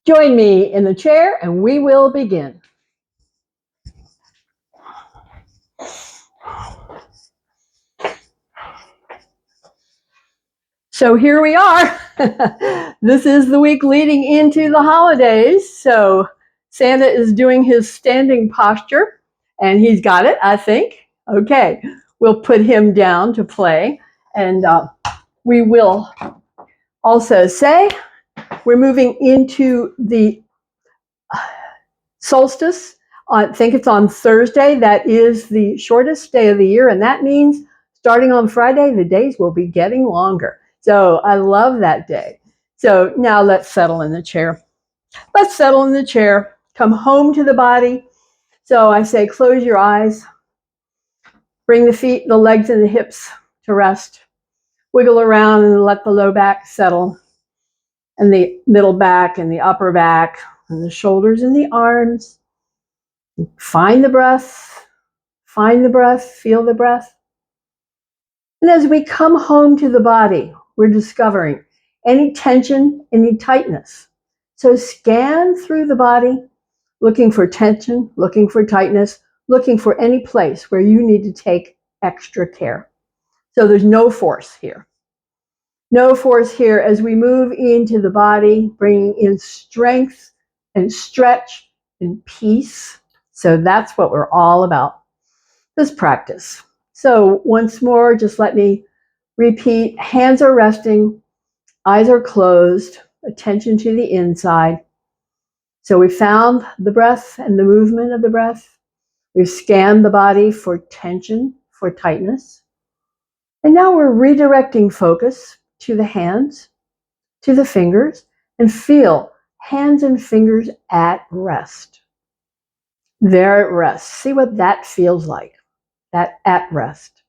Join me in the chair and we will begin. So here we are. This is the week leading into the holidays. So Santa is doing his standing posture and he's got it, I think. Okay, we'll put him down to play. And we will also say we're moving into the solstice. I think it's on Thursday. That is the shortest day of the year. And that means starting on Friday, the days will be getting longer. So I love that day. So now let's settle in the chair. Let's settle in the chair. Come home to the body. So I say, close your eyes. Bring the feet, the legs, and the hips to rest. Wiggle around and let the low back settle. And the middle back and the upper back and the shoulders and the arms. Find the breath. Find the breath. Feel the breath. And as we come home to the body, we're discovering any tension, any tightness. So scan through the body, looking for tension, looking for tightness, looking for any place where you need to take extra care. So there's no force here. No force here as we move into the body, bringing in strength and stretch and peace. So that's what we're all about, this practice. So once more, just let me repeat. Hands are resting, eyes are closed, attention to the inside. So we found the breath and the movement of the breath. We've scanned the body for tension, for tightness. And now we're redirecting focus to the hands, to the fingers, and feel hands and fingers at rest. They're at rest. See what that feels like, that at rest.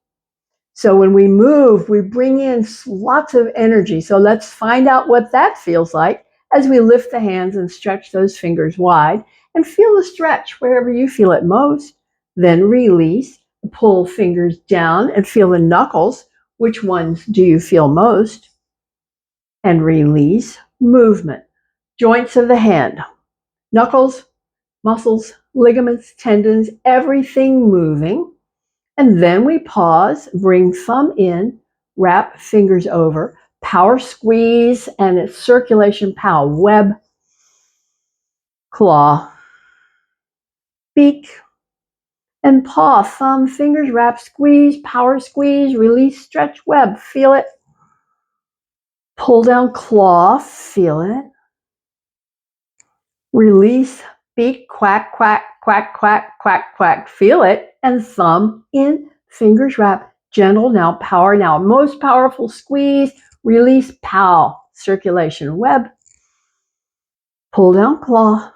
So when we move, we bring in lots of energy. So let's find out what that feels like as we lift the hands and stretch those fingers wide and feel the stretch wherever you feel it most. Then release, pull fingers down and feel the knuckles. Which ones do you feel most? And release, movement. Joints of the hand, knuckles, muscles, ligaments, tendons, everything moving. And then we pause, bring thumb in, wrap fingers over, power squeeze, and it's circulation power, web, claw, beak, and paw, thumb, fingers, wrap, squeeze, power squeeze, release, stretch, web, feel it. Pull down, claw, feel it. Release, beak, quack, quack, quack, quack, quack, quack, feel it. And thumb in, fingers wrap, gentle, now power, now most powerful squeeze, release, pow, circulation, web, pull down, claw,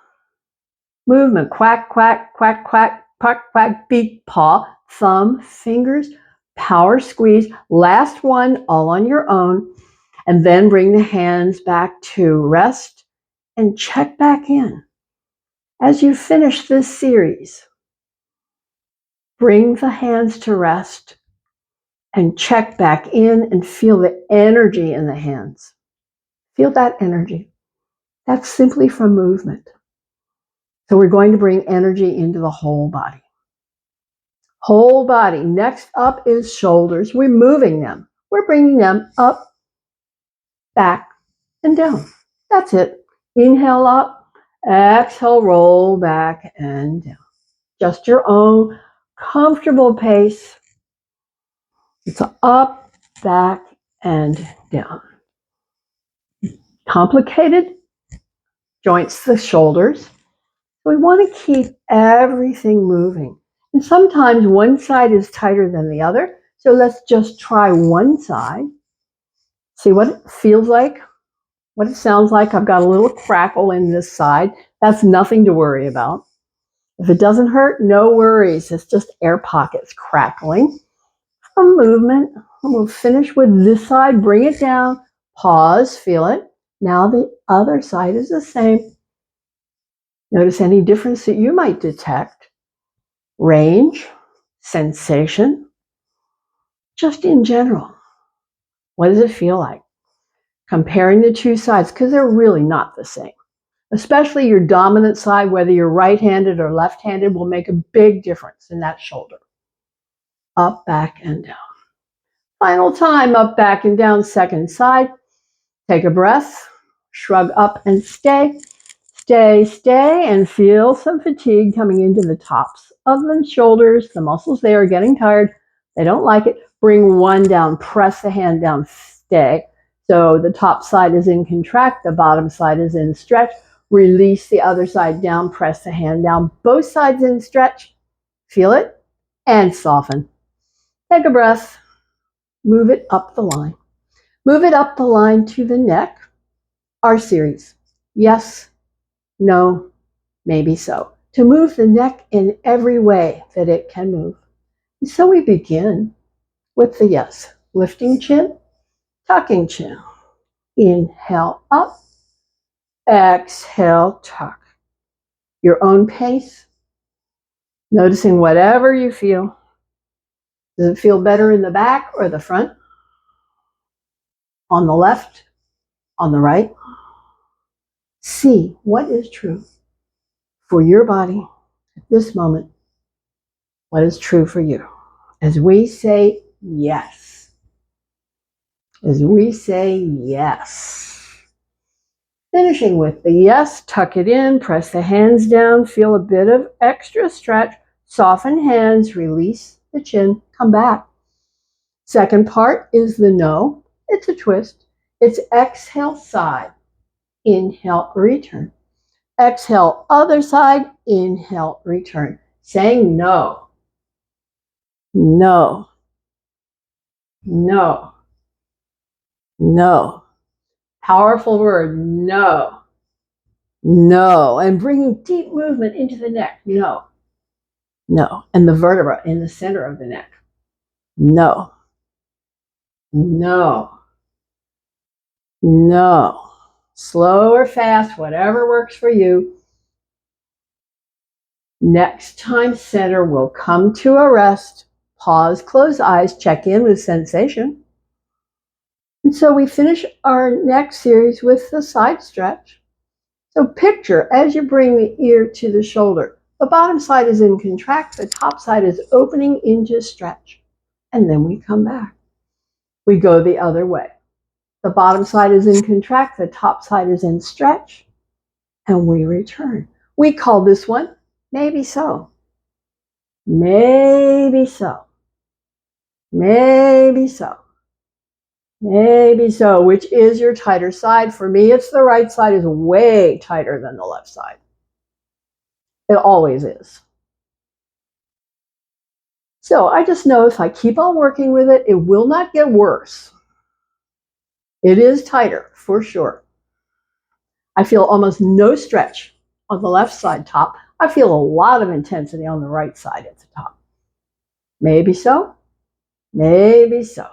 movement, quack, quack, quack, quack, quack, quack, beak, paw, thumb, fingers, power squeeze, last one, all on your own, and then bring the hands back to rest and check back in. As you finish this series, bring the hands to rest and check back in and feel the energy in the hands. Feel that energy. That's simply from movement. So we're going to bring energy into the whole body. Whole body. Next up is shoulders. We're moving them. We're bringing them up, back, and down. That's it. Inhale up, exhale, roll back and down. Just your own comfortable pace. It's up, back, and down. Complicated? Joints the shoulders. We want to keep everything moving. And sometimes one side is tighter than the other. So let's just try one side. See what it feels like, what it sounds like. I've got a little crackle in this side. That's nothing to worry about. If it doesn't hurt, no worries. It's just air pockets crackling. A movement. And we'll finish with this side. Bring it down. Pause. Feel it. Now the other side is the same. Notice any difference that you might detect. Range, sensation, just in general. What does it feel like? Comparing the two sides, because they're really not the same. especially your dominant side, whether you're right-handed or left-handed, will make a big difference in that shoulder. Up, back, and down. Final time, up, back, and down, second side. Take a breath, shrug up and stay. Stay, stay, and feel some fatigue coming into the tops of the shoulders. The muscles there are getting tired. They don't like it. Bring one down, press the hand down, stay. So the top side is in contract, the bottom side is in stretch. Release the other side down, press the hand down, both sides in stretch. Feel it and soften. Take a breath, move it up the line. Move it up the line to the neck. Our series, yes, no, maybe so. To move the neck in every way that it can move. And so we begin with the yes. Lifting chin, tucking chin. Inhale up, exhale, tuck. Your own pace, noticing whatever you feel. Does it feel better in the back or the front? On the left, on the right? See what is true for your body at this moment. What is true for you? As we say yes. As we say yes. Finishing with the yes, tuck it in, press the hands down, feel a bit of extra stretch, soften hands, release the chin, come back. Second part is the no. It's a twist. It's exhale, side. Inhale, return. Exhale, other side. Inhale, return. Saying no. No. No. No. Powerful word, no. No. And bringing deep movement into the neck. No. No. And the vertebra in the center of the neck. No. No. No. Slow or fast, whatever works for you. Next time, center will come to a rest. Pause, close eyes, check in with sensation. And so we finish our next series with the side stretch. So picture as you bring the ear to the shoulder, the bottom side is in contract, the top side is opening into stretch. And then we come back. We go the other way. The bottom side is in contract, the top side is in stretch, and we return. We call this one maybe so. Maybe so. Maybe so. Maybe so, which is your tighter side. For me, it's the right side is way tighter than the left side. It always is. So I just know if I keep on working with it, it will not get worse. It is tighter, for sure. I feel almost no stretch on the left side top. I feel a lot of intensity on the right side at the top. Maybe so. Maybe so.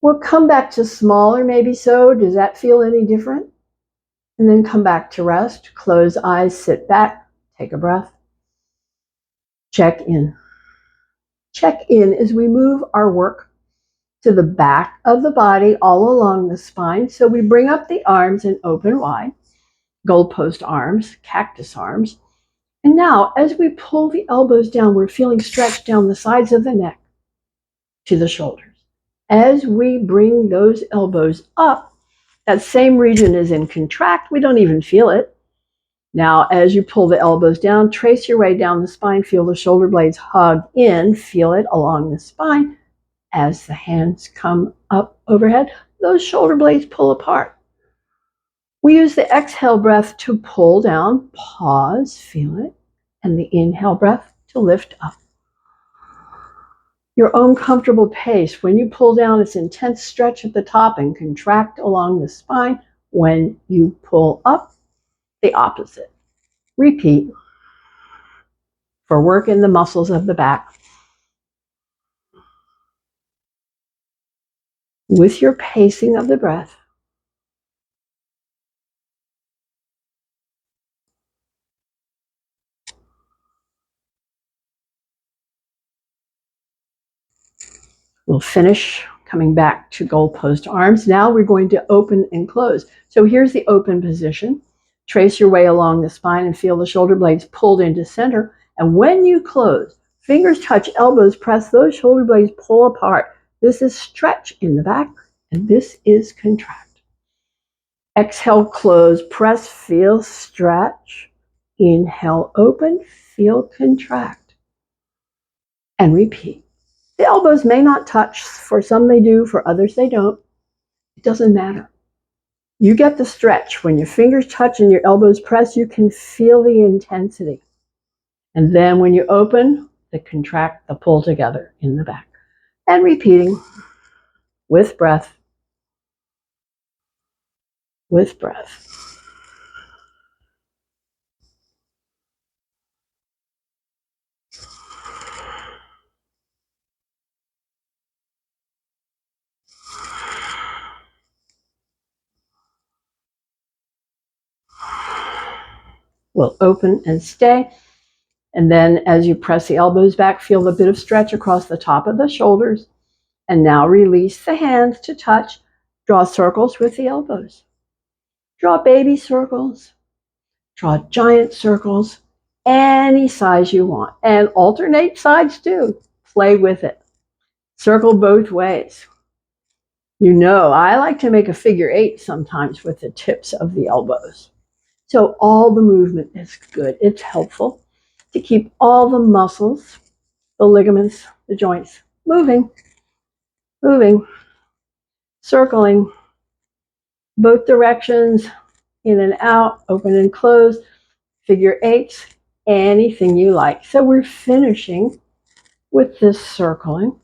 We'll come back to smaller, maybe so. Does that feel any different? And then come back to rest. Close eyes, sit back, take a breath. Check in. Check in as we move our work to the back of the body, all along the spine. So we bring up the arms and open wide. Goalpost arms, cactus arms. And now, as we pull the elbows down, we're feeling stretched down the sides of the neck to the shoulders. As we bring those elbows up, that same region is in contract. We don't even feel it. Now, as you pull the elbows down, trace your way down the spine. Feel the shoulder blades hug in. Feel it along the spine. As the hands come up overhead, those shoulder blades pull apart. We use the exhale breath to pull down, pause, feel it, and the inhale breath to lift up. Your own comfortable pace. When you pull down, it's intense stretch at the top and contract along the spine. When you pull up, the opposite. Repeat for work in the muscles of the back. With your pacing of the breath. We'll finish coming back to goalpost arms. Now we're going to open and close. So here's the open position. Trace your way along the spine and feel the shoulder blades pulled into center. And when you close, fingers touch elbows, press those shoulder blades, pull apart. This is stretch in the back, and this is contract. Exhale, close, press, feel stretch. Inhale, open, feel contract. And repeat. The elbows may not touch. For some they do, for others they don't. It doesn't matter. You get the stretch. When your fingers touch and your elbows press, you can feel the intensity. And then when you open, the contract, the pull together in the back. And repeating with breath, with breath. We'll open and stay. And then as you press the elbows back, feel a bit of stretch across the top of the shoulders. And now release the hands to touch. Draw circles with the elbows. Draw baby circles. Draw giant circles. Any size you want. And alternate sides too. Play with it. Circle both ways. You know, I like to make a figure 8 sometimes with the tips of the elbows. So all the movement is good. It's helpful to keep all the muscles, the ligaments, the joints moving, circling, both directions, in and out, open and close, figure 8s, anything you like. So we're finishing with this circling.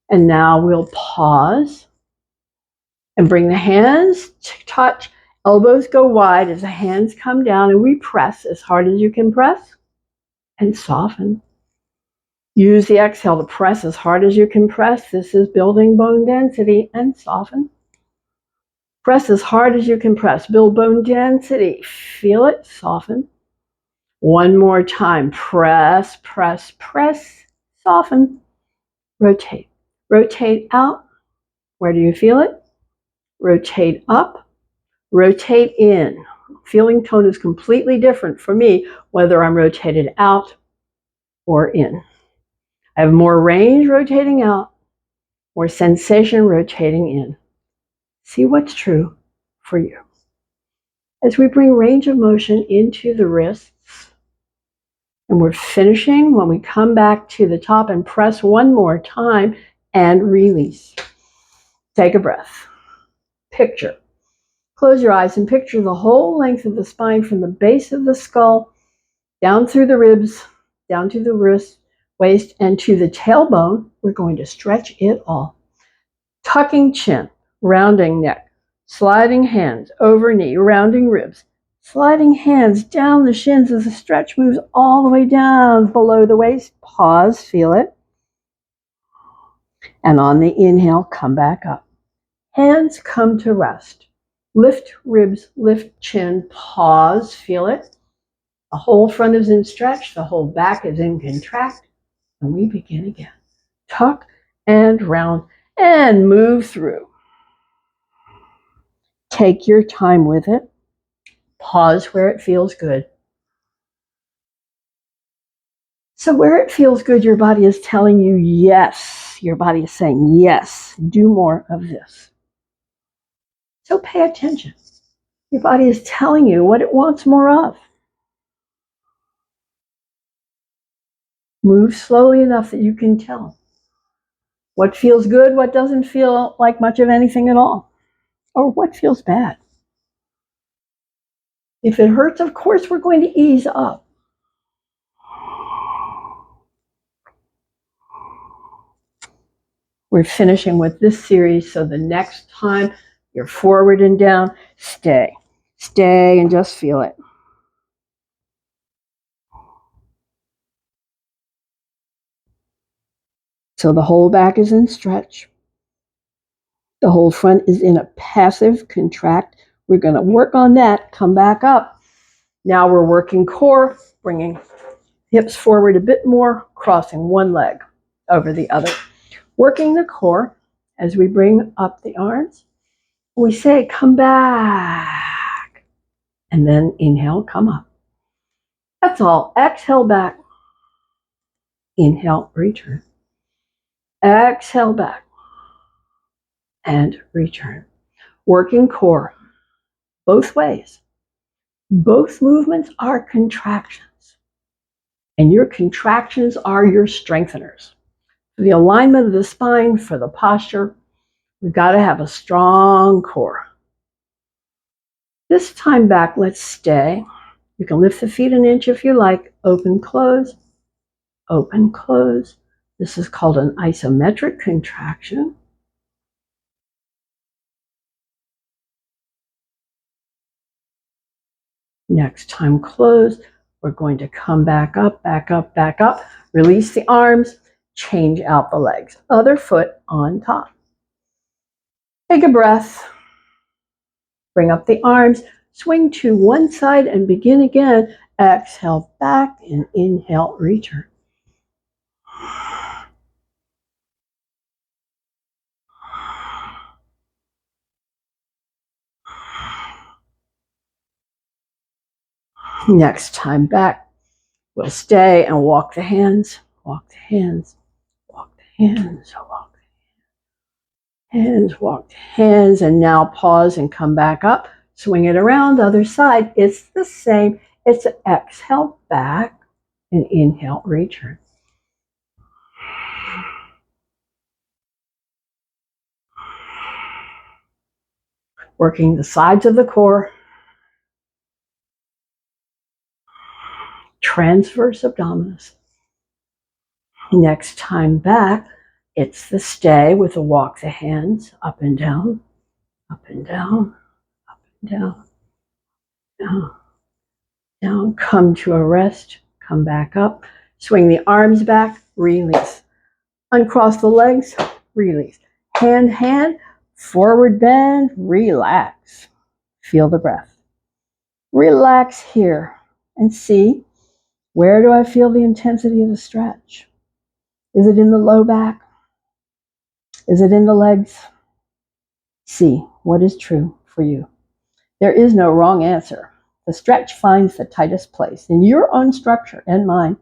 And now we'll pause and bring the hands to touch. Elbows go wide as the hands come down, and we press as hard as you can press and soften. Use the exhale to press as hard as you can press. This is building bone density, and soften. Press as hard as you can press. Build bone density. Feel it, soften. One more time. Press, press, press, soften. Rotate. Rotate out. Where do you feel it? Rotate up. Rotate in. Feeling tone is completely different for me, whether I'm rotated out or in. I have more range rotating out, more sensation rotating in. See what's true for you. As we bring range of motion into the wrists, and we're finishing, when we come back to the top and press one more time and release. Take a breath. Picture. Close your eyes and picture the whole length of the spine from the base of the skull, down through the ribs, down to the wrist, waist, and to the tailbone. We're going to stretch it all. Tucking chin, rounding neck, sliding hands over knee, rounding ribs, sliding hands down the shins as the stretch moves all the way down below the waist. Pause, feel it. And on the inhale, come back up. Hands come to rest. Lift ribs, lift chin, pause, feel it. The whole front is in stretch, the whole back is in contract, and we begin again. Tuck and round and move through. Take your time with it. Pause where it feels good. So where it feels good, your body is telling you yes. Your body is saying yes, do more of this. So pay attention. Your body is telling you what it wants more of. Move slowly enough that you can tell what feels good, what doesn't feel like much of anything at all, or what feels bad. If it hurts, of course, we're going to ease up. We're finishing with this series, so the next time you're forward and down, stay. Stay and just feel it. So the whole back is in stretch. The whole front is in a passive contract. We're going to work on that. Come back up. Now we're working core, bringing hips forward a bit more, crossing one leg over the other. Working the core as we bring up the arms. We say, come back. And then inhale, come up. That's all. Exhale back. Inhale, return. Exhale back and return. Working core both ways. Both movements are contractions, and your contractions are your strengtheners. For the alignment of the spine, for the posture, we've got to have a strong core. This time back, let's stay. You can lift the feet an inch if you like. Open, close, open, close. This is called an isometric contraction. Next time close, we're going to come back up, back up, back up. Release the arms, change out the legs. Other foot on top. Take a breath. Bring up the arms, swing to one side and begin again. Exhale back and inhale, return. Next time back, we'll stay and walk the hands, walk the hands, walk the hands, walk the hands, walk the hands, and now pause and come back up. Swing it around, other side. It's the same. It's an exhale back and inhale, return. Working the sides of the core. Transverse abdominis. Next time back, it's the stay with a walk the hands up and down, up and down, up and down, down, down. Come to a rest, come back up, swing the arms back, release. Uncross the legs, release. Hand, hand, forward bend, relax. Feel the breath. Relax here and see, where do I feel the intensity of the stretch? Is it in the low back? Is it in the legs? See what is true for you. There is no wrong answer. The stretch finds the tightest place in your own structure and mine.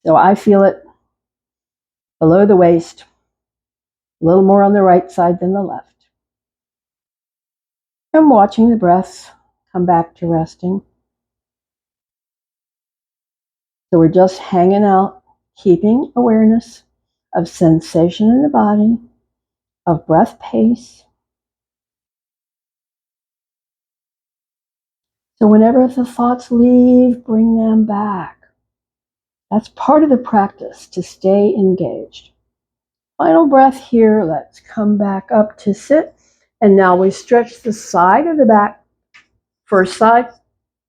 So I feel it below the waist, a little more on the right side than the left. I'm watching the breaths come back to resting. So we're just hanging out, keeping awareness of sensation in the body, of breath pace. So whenever the thoughts leave, bring them back. That's part of the practice, to stay engaged. Final breath here. Let's come back up to sit. And now we stretch the side of the back. First side,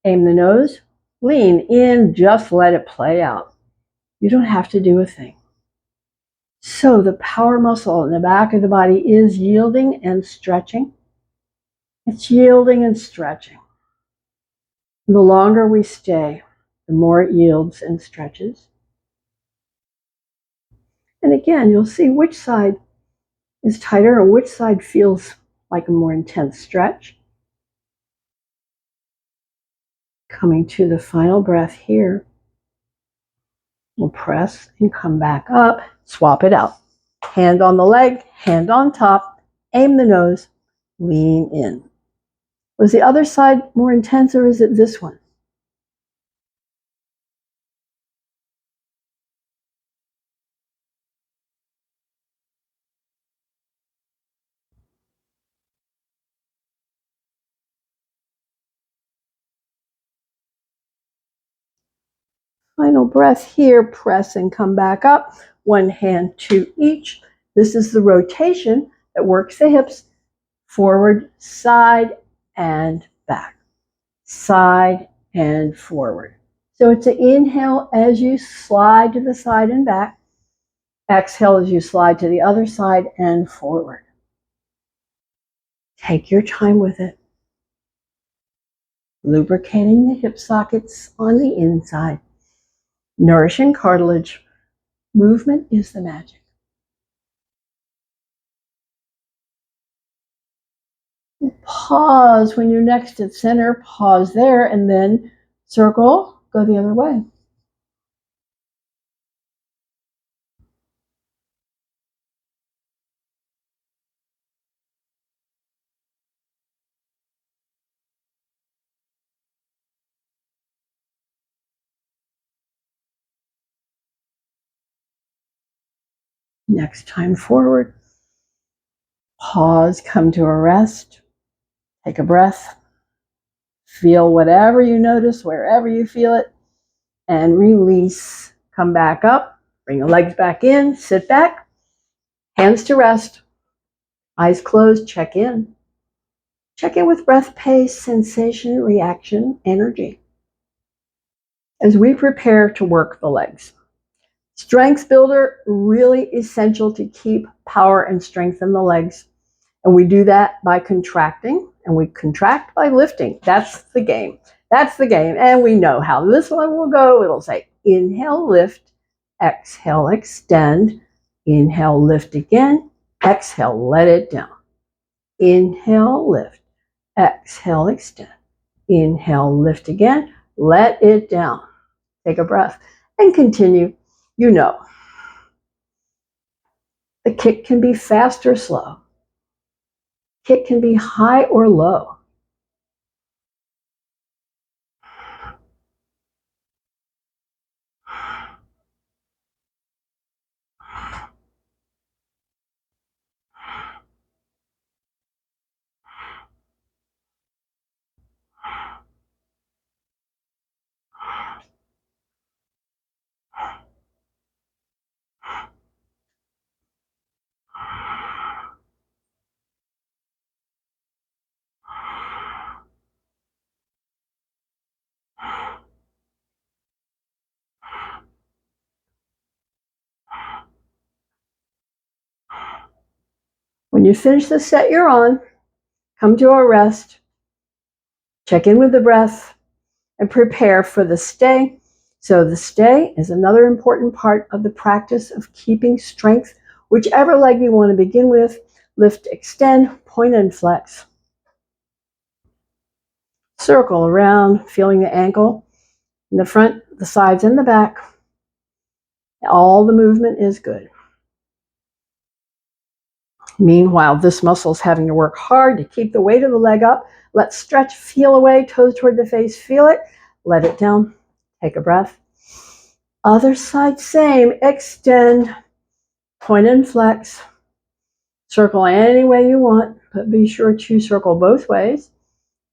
aim the nose, lean in, just let it play out. You don't have to do a thing. So the power muscle in the back of the body is yielding and stretching. It's yielding and stretching. The longer we stay, the more it yields and stretches. And again, you'll see which side is tighter or which side feels like a more intense stretch. Coming to the final breath here. We'll press and come back up. Swap it out. Hand on the leg, hand on top. Aim the nose, lean in. Was the other side more intense, or is it this one? Final breath here, press and come back up. One hand to each. This is the rotation that works the hips forward, side, and back. Side and forward. So it's an inhale as you slide to the side and back. Exhale as you slide to the other side and forward. Take your time with it. Lubricating the hip sockets on the inside. Nourishing cartilage. Movement is the magic. Pause when you're next to center, pause there, and then circle, go the other way. Next time forward, pause, come to a rest, take a breath, feel whatever you notice, wherever you feel it, and release. Come back up, bring the legs back in, sit back, hands to rest, eyes closed, check in. Check in with breath, pace, sensation, reaction, energy. As we prepare to work the legs. Strength builder, really essential to keep power and strength in the legs. And we do that by contracting, and we contract by lifting. That's the game. That's the game. And we know how this one will go. It'll say inhale, lift, exhale, extend, inhale, lift again, exhale, let it down. Inhale, lift, exhale, extend, inhale, lift again, let it down. Take a breath and continue. You know, the kick can be fast or slow. Kick can be high or low. When you finish the set you're on, come to a rest, check in with the breath, and prepare for the stay. So the stay is another important part of the practice of keeping strength, whichever leg you want to begin with. Lift, extend, point and flex. Circle around, feeling the ankle in the front, the sides, and the back. All the movement is good. Meanwhile, this muscle is having to work hard to keep the weight of the leg up. Let's stretch, feel away, toes toward the face, feel it, let it down, take a breath. Other side, same, extend, point and flex. Circle any way you want, but be sure to circle both ways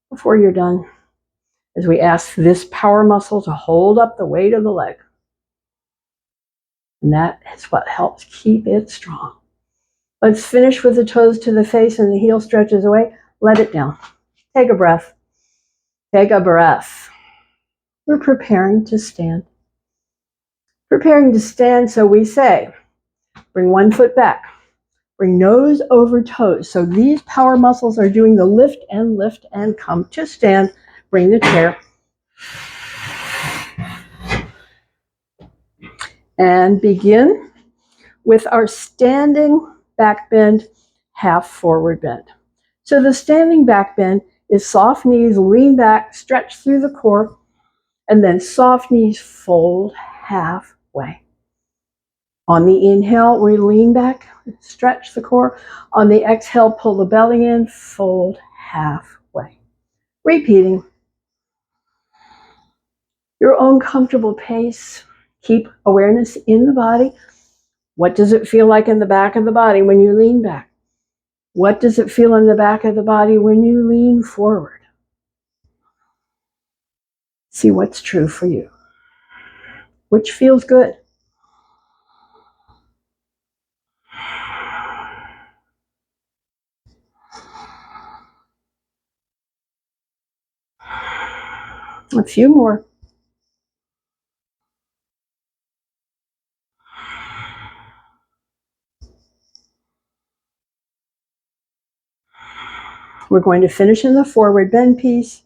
before you're done, as we ask this power muscle to hold up the weight of the leg. And that is what helps keep it strong. Let's finish with the toes to the face and the heel stretches away. Let it down. Take a breath. Take a breath. We're preparing to stand. Preparing to stand, so we say, bring one foot back. Bring nose over toes. So these power muscles are doing the lift and come to stand. Bring the chair. And begin with our standing back bend, half forward bend. So the standing back bend is soft knees, lean back, stretch through the core, and then soft knees fold halfway. On the inhale, we lean back, stretch the core. On the exhale, pull the belly in, fold halfway. Repeating. Your own comfortable pace. Keep awareness in the body. What does it feel like in the back of the body when you lean back? What does it feel in the back of the body when you lean forward? See what's true for you. Which feels good? A few more. We're going to finish in the forward bend piece.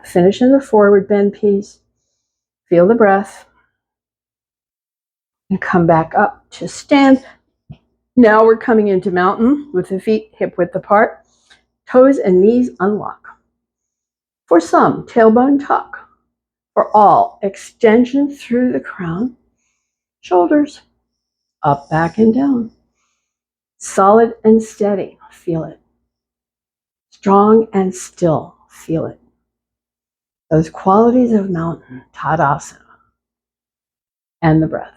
Finish in the forward bend piece. Feel the breath. And come back up to stand. Now we're coming into mountain with the feet hip width apart, toes and knees unlock. For some, tailbone tuck. For all, extension through the crown, shoulders up, back, and down. Solid and steady, feel it. Strong and still, feel it. Those qualities of mountain, Tadasana, and the breath.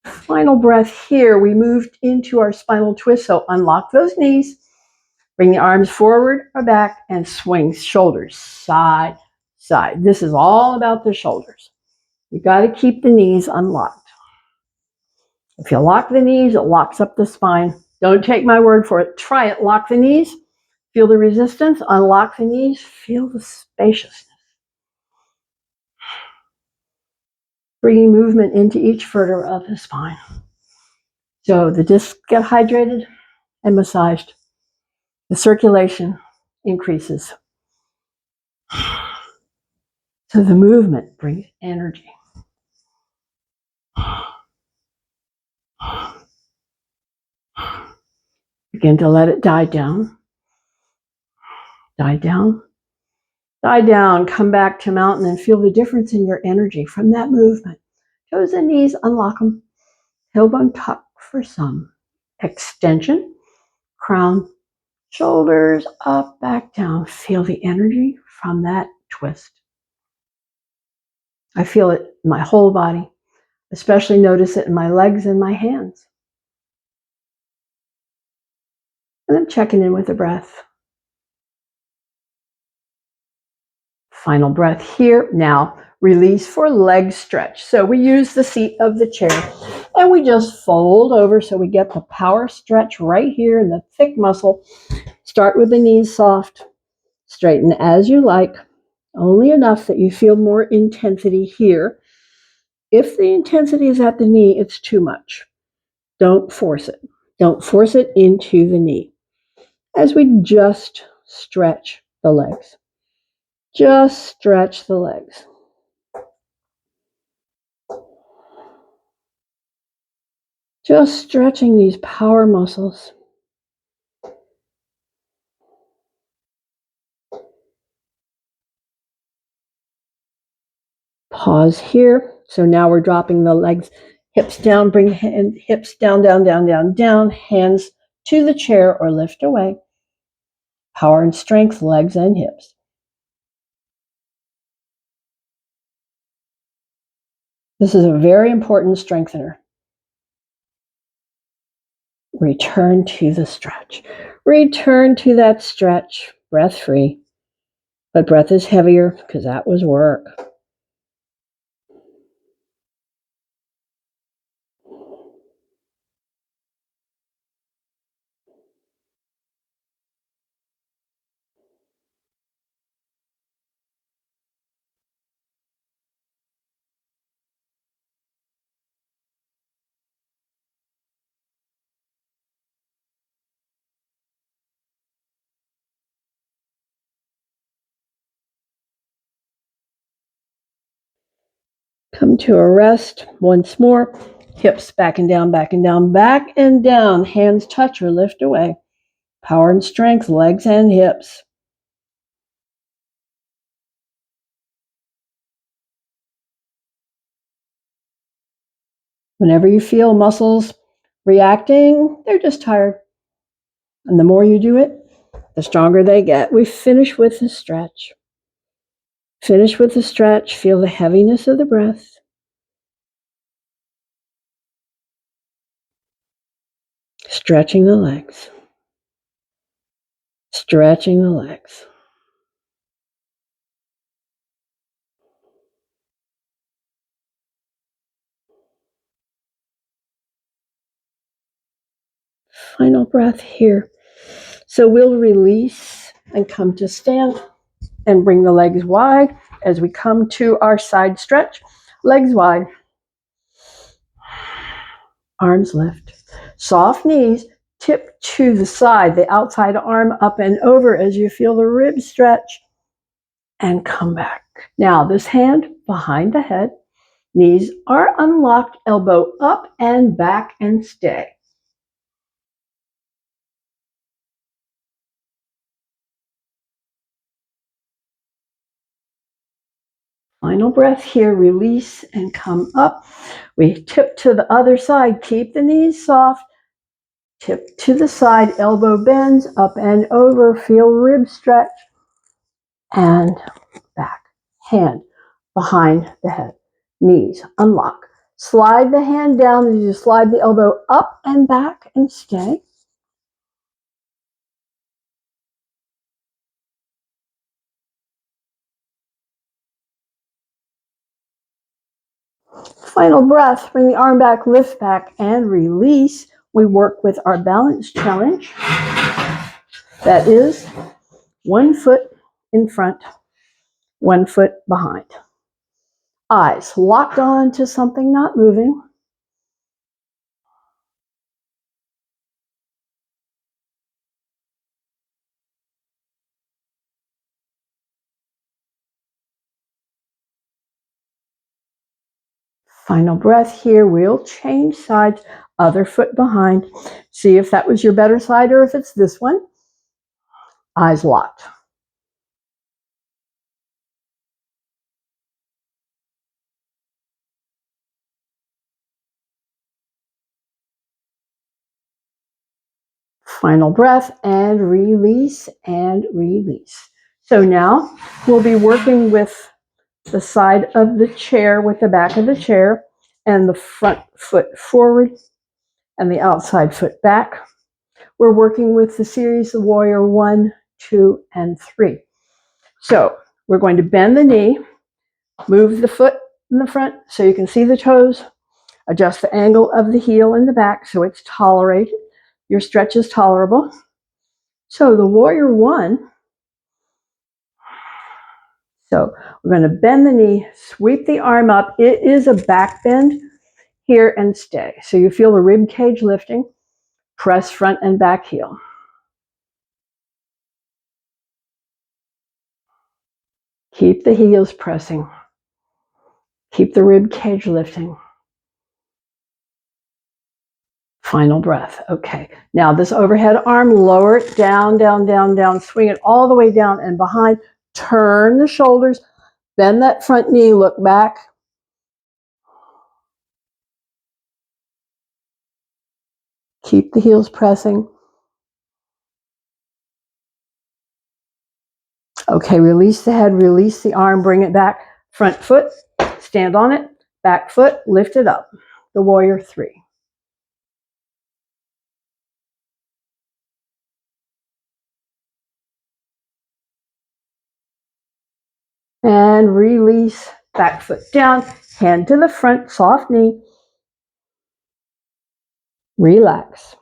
Final breath here, we moved into our spinal twist, so unlock those knees, bring the arms forward or back, and swing shoulders side, side. This is all about the shoulders. You got to keep the knees unlocked. If you lock the knees, it locks up the spine. Don't take my word for it. Try it. Lock the knees. Feel the resistance. Unlock the knees. Feel the spaciousness. Bringing movement into each vertebra of the spine. So the discs get hydrated and massaged. The circulation increases. So the movement brings energy. Begin to let it die down. Die down. Die down. Come back to mountain and feel the difference in your energy from that movement. Toes and knees, unlock them. Tailbone tuck for some. Extension. Crown. Shoulders up, back, down. Feel the energy from that twist. I feel it in my whole body. Especially notice it in my legs and my hands. And then checking in with the breath. Final breath here. Now, release for leg stretch. So we use the seat of the chair and we just fold over so we get the power stretch right here in the thick muscle. Start with the knees soft. Straighten as you like. Only enough that you feel more intensity here. If the intensity is at the knee, it's too much. Don't force it. Don't force it into the knee. As we just stretch the legs. Just stretch the legs. Just stretching these power muscles. Pause here. So now we're dropping the legs, hips down, bring hips down, down, down, down, down, hands to the chair or lift away. Power and strength, legs and hips. This is a very important strengthener. Return to the stretch. Return to that stretch. Breath free. But breath is heavier because that was work. Come to a rest once more. Hips back and down, back and down, back and down. Hands touch or lift away. Power and strength, legs and hips. Whenever you feel muscles reacting, they're just tired. And the more you do it, the stronger they get. We finish with the stretch. Finish with the stretch. Feel the heaviness of the breath. Stretching the legs. Stretching the legs. Final breath here. So we'll release and come to stand and bring the legs wide as we come to our side stretch. Legs wide. Arms lift. Soft knees. Tip to the side, the outside arm up and over as you feel the ribs stretch and come back. Now this hand behind the head, Knees are unlocked, elbow up and back and stay. Final breath here, release and come up. We tip to the other side, keep the knees soft. Tip to the side, elbow bends, up and over, feel rib stretch. And back, hand behind the head, knees unlock. Slide the hand down as you slide the elbow up and back and stay. Final breath, bring the arm back, lift back and release. We work with our balance challenge. That is 1 foot in front, 1 foot behind. Eyes locked on to something not moving. Final breath here. We'll change sides, other foot behind. See if that was your better side or if it's this one. Eyes locked. Final breath and release and release. So now we'll be working with the side of the chair with the back of the chair and the front foot forward and the outside foot back. We're working with the series of Warrior 1, 2, and 3. So we're going to bend the knee, move the foot in the front so you can see the toes, adjust the angle of the heel in the back so it's tolerated. Your stretch is tolerable. So the Warrior 1, so we're going to bend the knee, sweep the arm up. It is a back bend here and stay. So you feel the rib cage lifting. Press front and back heel. Keep the heels pressing. Keep the rib cage lifting. Final breath. Okay. Now this overhead arm, lower it down, down, down, down. Swing it all the way down and behind. Turn the shoulders. Bend that front knee. Look back. Keep the heels pressing. Okay, release the head, release the arm, bring it back. Front foot, stand on it. Back foot, lift it up. The Warrior 3. And release, back foot down, hand to the front, soft knee. Relax.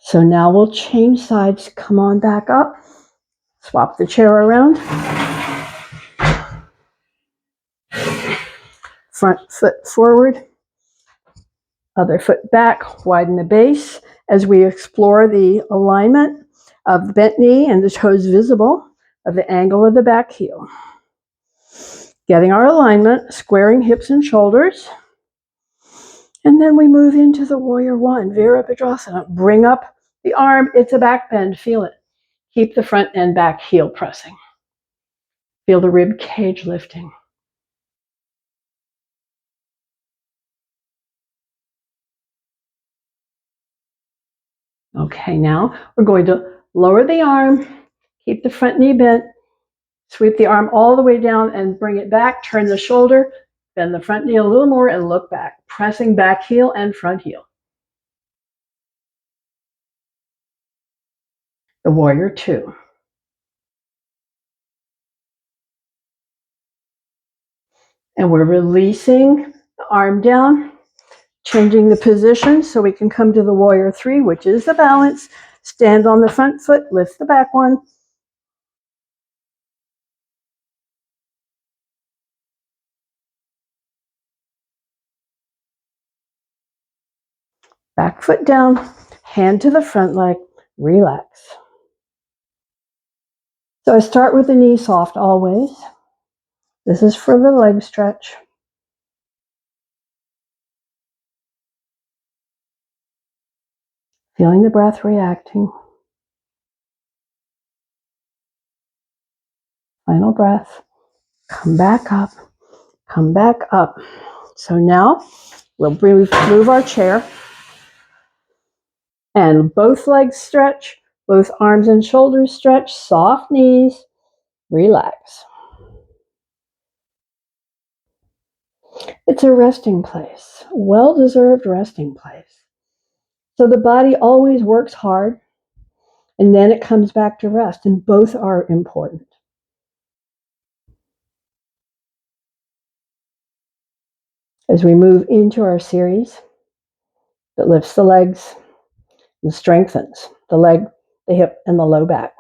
So now we'll change sides. Come on back up. Swap the chair around. Front foot forward. Other foot back. Widen the base as we explore the alignment of the bent knee and the toes visible of the angle of the back heel. Getting our alignment, squaring hips and shoulders. And then we move into the Warrior 1, Virabhadrasana. Bring up the arm. It's a back bend. Feel it. Keep the front and back heel pressing. Feel the rib cage lifting. Okay, now we're going to lower the arm, keep the front knee bent, sweep the arm all the way down and bring it back, turn the shoulder, bend the front knee a little more and look back, pressing back heel and front heel. The Warrior 2. And we're releasing the arm down, changing the position so we can come to the Warrior 3, which is the balance. Stand on the front foot, lift the back one. Back foot down, hand to the front leg, relax. So I start with the knee soft always. This is for the leg stretch. Feeling the breath reacting. Final breath. Come back up. Come back up. So now we'll move our chair and both legs stretch, both arms and shoulders stretch, soft knees, relax. It's a resting place, well-deserved resting place. So the body always works hard and then it comes back to rest, and both are important. As we move into our series that lifts the legs and strengthens the leg, the hip, and the low back.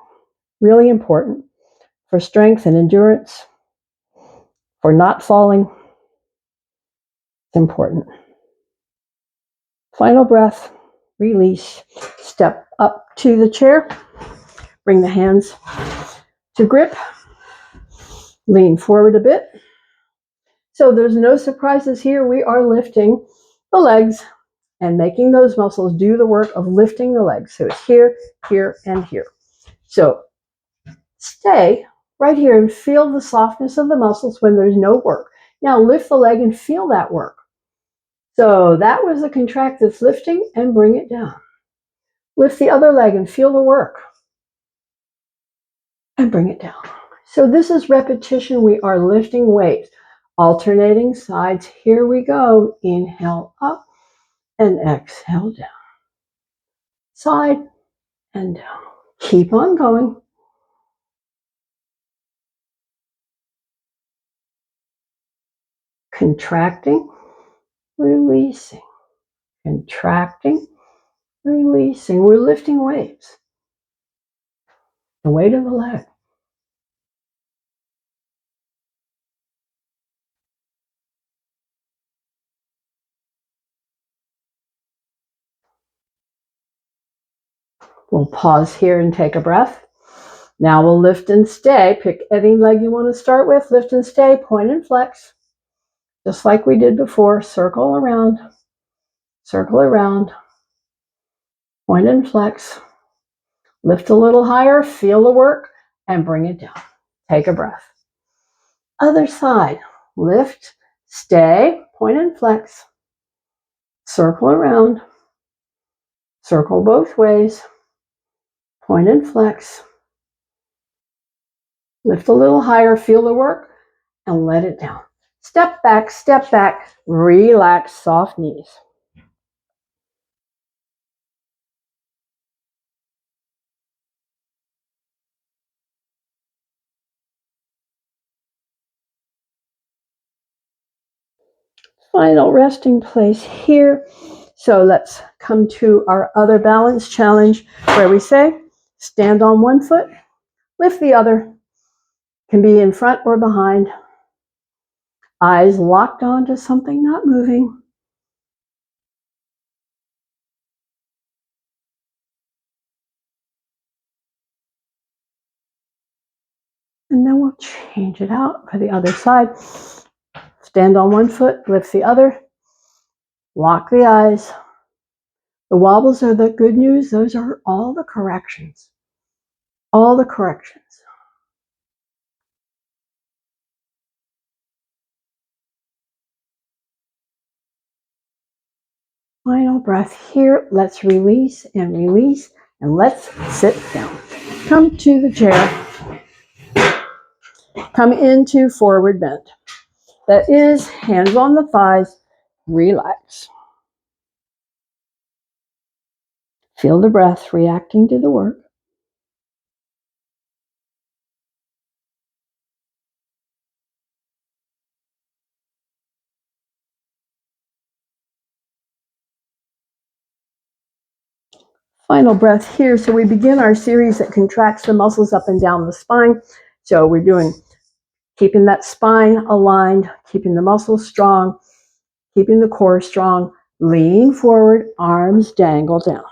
Really important for strength and endurance, for not falling. It's important. Final breath, release, step up to the chair, bring the hands to grip, lean forward a bit. So there's no surprises here. We are lifting the legs and making those muscles do the work of lifting the legs. So it's here, here, and here. So stay right here and feel the softness of the muscles when there's no work. Now lift the leg and feel that work. So that was the contract that's lifting, and bring it down. Lift the other leg and feel the work. And bring it down. So this is repetition. We are lifting weights, alternating sides. Here we go. Inhale up and exhale down. Side and down. Keep on going. Contracting, releasing. Contracting, releasing. We're lifting weights. The weight of the leg. We'll pause here and take a breath. Now we'll lift and stay. Pick any leg you want to start with. Lift and stay, point and flex. Just like we did before. Circle around, point and flex. Lift a little higher, feel the work, and bring it down. Take a breath. Other side. Lift, stay, point and flex. Circle around, circle both ways, point and flex. Lift a little higher, feel the work, and let it down. Step back, relax, soft knees. Final resting place here. So let's come to our other balance challenge where we say, stand on one foot, lift the other. Can be in front or behind. Eyes locked onto something, not moving. And then we'll change it out for the other side. Stand on one foot, lift the other. Lock the eyes. The wobbles are the good news. Those are all the corrections. All the corrections. Final breath here. Let's release, and let's sit down. Come to the chair. Come into forward bend. That is hands on the thighs. Relax. Feel the breath reacting to the work. Final breath here. So we begin our series that contracts the muscles up and down the spine. So we're doing keeping that spine aligned, keeping the muscles strong, keeping the core strong, Lean forward, arms dangle down.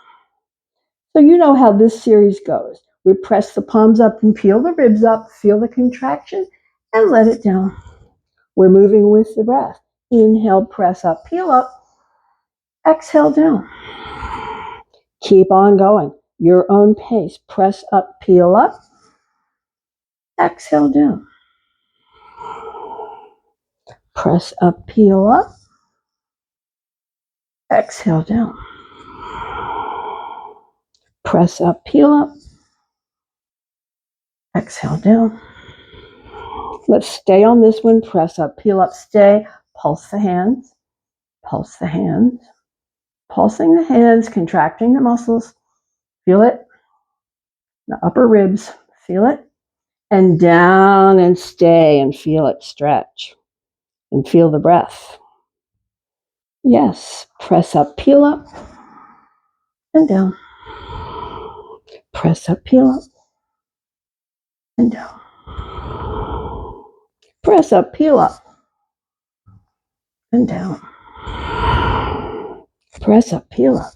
So you know how this series goes. We press the palms up and peel the ribs up, feel the contraction, and let it down. We're moving with the breath. Inhale, press up, peel up. Exhale, down. Keep on going. Your own pace. Press up, peel up. Exhale, down. Press up, peel up. Exhale, down. Press up, peel up. Exhale, down. Let's stay on this one. Press up, peel up, stay. Pulse the hands. Pulse the hands. Pulsing the hands, contracting the muscles. Feel it. The upper ribs. Feel it. And down and stay and feel it stretch. And feel the breath. Yes. Press up, peel up. And down. Press up, peel up. And down. Press up, peel up. And down. Press up, peel up.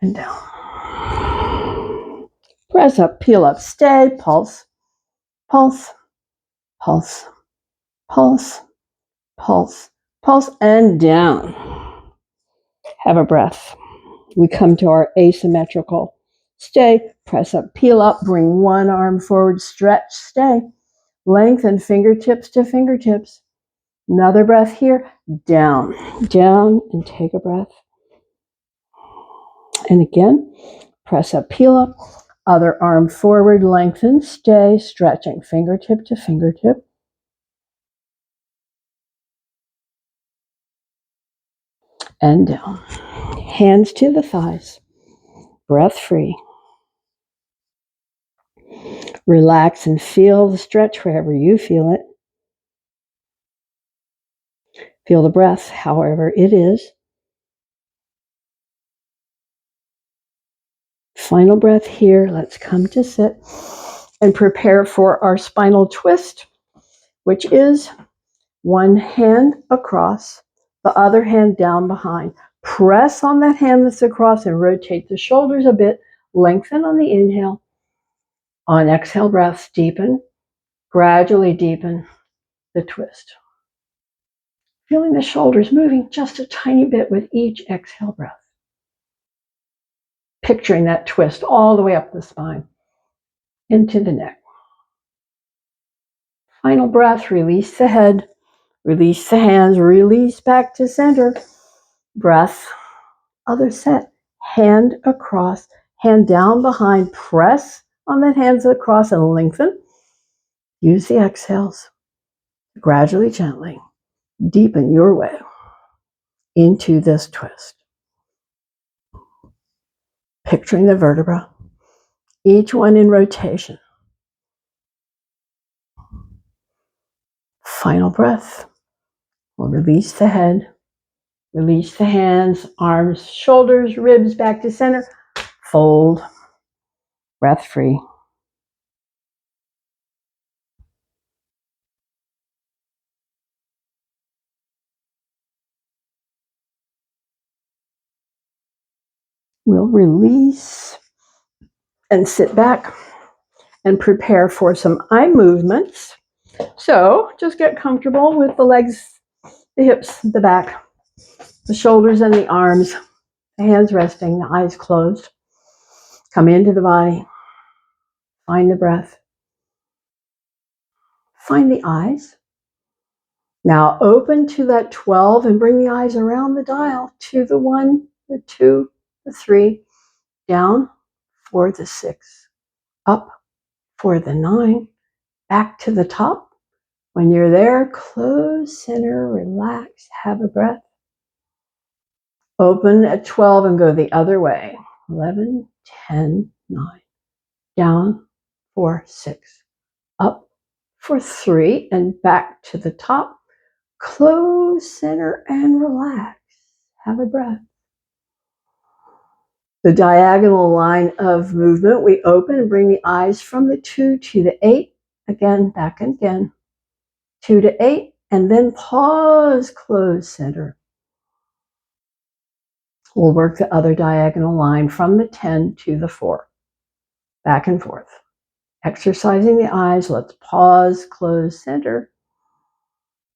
And down. Press up, peel up, stay, pulse, pulse, pulse, pulse, pulse, pulse, and down. Have a breath. We come to our asymmetrical. Stay, press up, peel up, bring one arm forward, stretch, stay. Lengthen fingertips to fingertips. Another breath here, down, down, and take a breath. And again, press up, peel up. Other arm forward, lengthen, stay, stretching fingertip to fingertip. And down. Hands to the thighs. Breath free. Relax and feel the stretch wherever you feel it. Feel the breath however it is. Final breath here. Let's come to sit and prepare for our spinal twist, which is one hand across, the other hand down behind. Press on that hand that's across and rotate the shoulders a bit. Lengthen on the inhale. On exhale breaths, deepen. Gradually deepen the twist. Feeling the shoulders moving just a tiny bit with each exhale breath. Picturing that twist all the way up the spine, into the neck. Final breath, release the head, release the hands, release back to center. Breath, other set. Hand across, hand down behind, press on that hands across and lengthen. Use the exhales. Gradually, gently, deepen your way into this twist. Picturing the vertebra, each one in rotation. Final breath. We'll release the head, release the hands, arms, shoulders, ribs back to center. Fold. Breath free. We'll release and sit back and prepare for some eye movements. So just get comfortable with the legs, the hips, the back, the shoulders and the arms, the hands resting, the eyes closed. Come into the body. Find the breath. Find the eyes. Now open to that 12 and bring the eyes around the dial to the 1, the 2, the 3, down for the 6, up for the 9, back to the top. When you're there, close, center, relax, have a breath. Open at 12 and go the other way. 11, 10, 9, down for 6, up for 3, and back to the top. Close, center, and relax. Have a breath. The diagonal line of movement, we open and bring the eyes from the 2 to the 8. Again, back and again. 2 to 8, and then pause, close, center. We'll work the other diagonal line from the 10 to the 4, back and forth. Exercising the eyes, let's pause, close, center.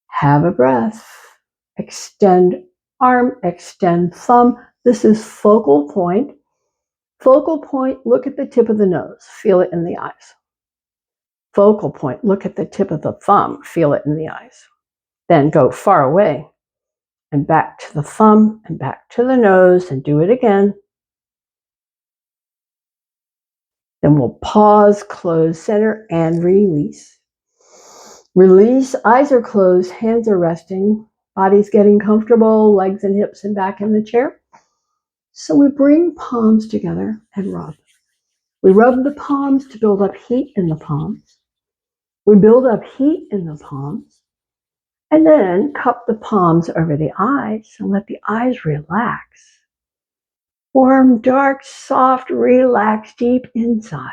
Have a breath. Extend arm, extend thumb. This is focal point. Focal point, look at the tip of the nose, feel it in the eyes. Focal point, look at the tip of the thumb, feel it in the eyes. Then go far away and back to the thumb and back to the nose and do it again. Then we'll pause, close, center, and release. Release, eyes are closed, hands are resting, body's getting comfortable, legs and hips and back in the chair. So we bring palms together and rub. We rub the palms to build up heat in the palms. We build up heat in the palms. And then cup the palms over the eyes and let the eyes relax. Warm, dark, soft, relax deep inside.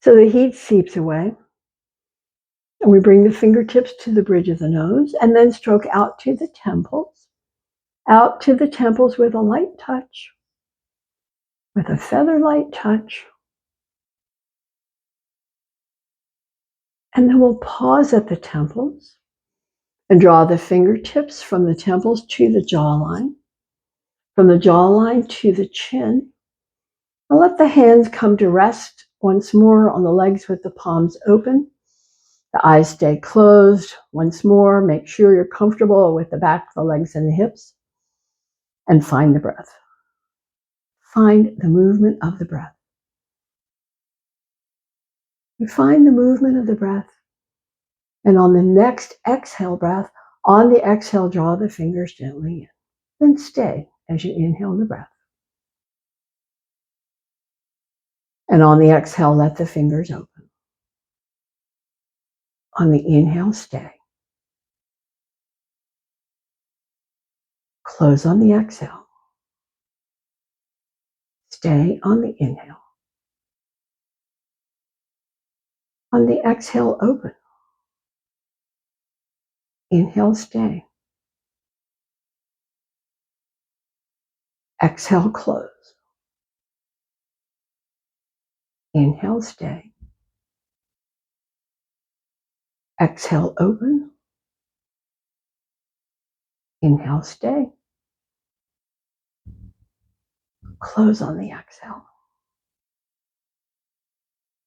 So the heat seeps away. And we bring the fingertips to the bridge of the nose and then stroke out to the temples. Out to the temples with a light touch. With a feather light touch. And then we'll pause at the temples and draw the fingertips from the temples to the jawline. From the jawline to the chin. And let the hands come to rest once more on the legs with the palms open. The eyes stay closed. Once more, make sure you're comfortable with the back, the legs, and the hips. And find the breath. Find the movement of the breath. You find the movement of the breath. And on the next exhale breath, on the exhale, draw the fingers gently in. Then stay as you inhale the breath. And on the exhale, let the fingers open. On the inhale, stay. Close on the exhale. Stay on the inhale. On the exhale, open. Inhale, stay. Exhale, close. Inhale, stay. Exhale, open. Inhale, stay. Close on the exhale.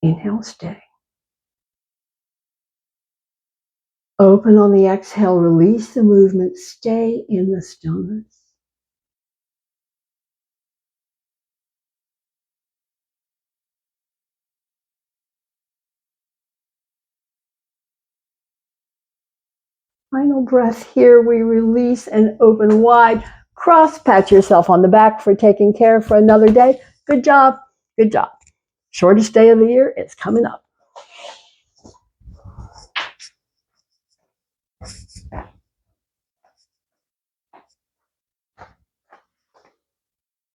Inhale, stay. Open on the exhale, release the movement, stay in the stillness. Final breath here, we release and open wide. Cross pat yourself on the back for taking care for another day. Good job, good job. Shortest day of the year is coming up.